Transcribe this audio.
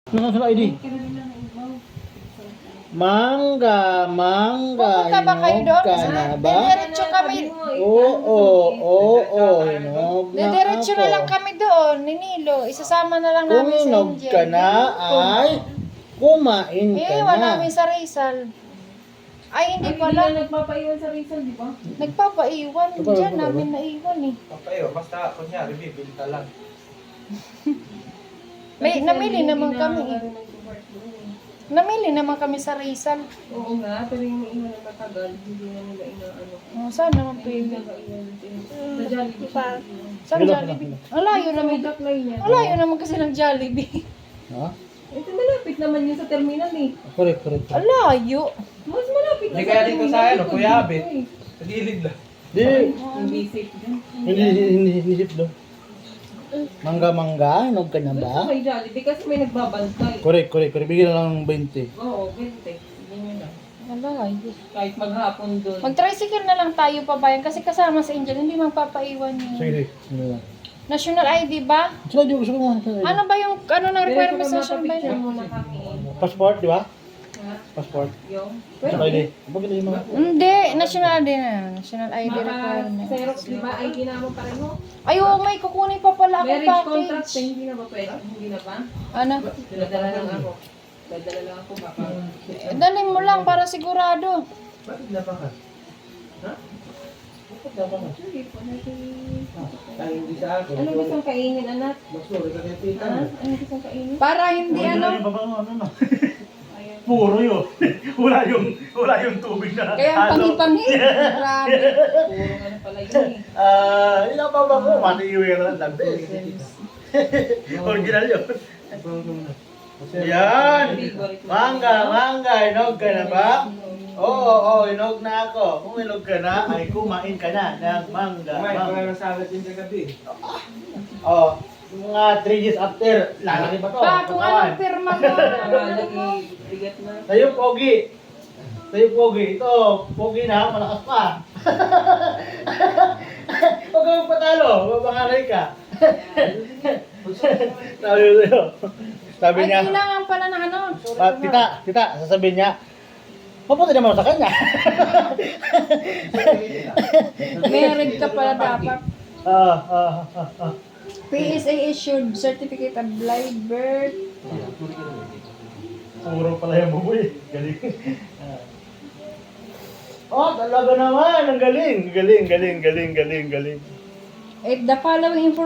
Ano sa ID? Mangga, Pupunta ba kayo hinog doon? ka na ba? Didiretso kami. Oo, hinog na Didiretso na lang ako. kami doon, ni Nilo. Isasama na lang Kung namin sa hinog Angel. ka na ay kumain ka Iiwan na. namin sa Rizal. Ay, hindi Hindi pala. na nagpapaiwan sa Rizal, di ba? Nagpapaiwan. Diyan namin naiwan eh. Papayo, basta kunyari, bibili ka lang. Namili naman kami eh. Namili naman kami sa Rizal. Oo nga, pero yung iwan na matagal, hindi na nila inaano. Oh, saan naman Hindi pwede? na iwan. Sa Jollibee. Saan Jollibee? Ang layo Sa naman. may gaklay niya. Ang layo naman kasi ng Jollibee. Ha? Ito malapit naman yun sa terminal eh. Correct. Ang layo. Mas malapit Hindi kaya dito sa ano, Kuya Abit. Eh. Sa gilid lang. Di, Hindi safe dyan. hindi sip do. Mangga, hinog ka na Doon ba? sa may Jollibee kasi may nagbabantay. Correct. Bigyan na lang ng 20. Oo, 20. Ganyan lang. Ang layo. Kahit maghapon doon. Mag-tricycle na lang tayo pabayan kasi kasama sa Angel, hindi magpapaiwan yun. Sige. Ano lang. National ID ba? Sila, di gusto ko Ano ba yung, ano na requirements sa National Picture ID? muna kami. Passport, di ba? Ha? Passport. Yung? Sa ID. Bagay yung mga. Hindi, National ID na. National ID Mga requirements. Xerox, di ba? ID na mo pareho. Ay, oo, may kukunin pa pala akong Marriage contract, package. hindi na ba pwede? Hindi na ba? Ano? Dadala lang ako. Dadala lang ako baka. Dalhin mo lang para sigurado. Bakit na ba ka? Ha? Bakit na ba ka? Hindi po natin. Dahil hindi sa akin. Ano gusto kainin, anak? Magsuri ka ng tita. Ha? Ano gusto kainin? Para hindi ano. Ano na? Puro yun. wala yung tubig na. Kaya ang pangi-pangi. Grabe. Puro ano pala yun eh. Ilang pa ba ko? Mati-iwi ka lang labi. Original yun. Yan! Mangga, hinog ka na ba? Oo, hinog na ako. Kung hinog ka na, ay kumain ka na ng mangga. Kumain ko nga ng salad din kagabi. Oh, mga 3 years after, lalaki ba to? Pa, kung anong pirma mo. Lagi bigat na. Sa'yo, Pogi. Ito, Pogi na, malakas pa. Huwag kang magpatalo, mapanganay ka. Sabi Ay, niya, kailangan pala ng ano. tita, sasabihin niya, mapunta naman sa kanya. Married ka pala dapat. Ah. PSA issued certificate of live birth. Puro pala yung buboy. Galing. Oh, talaga naman. Ang galing. Galing. The following information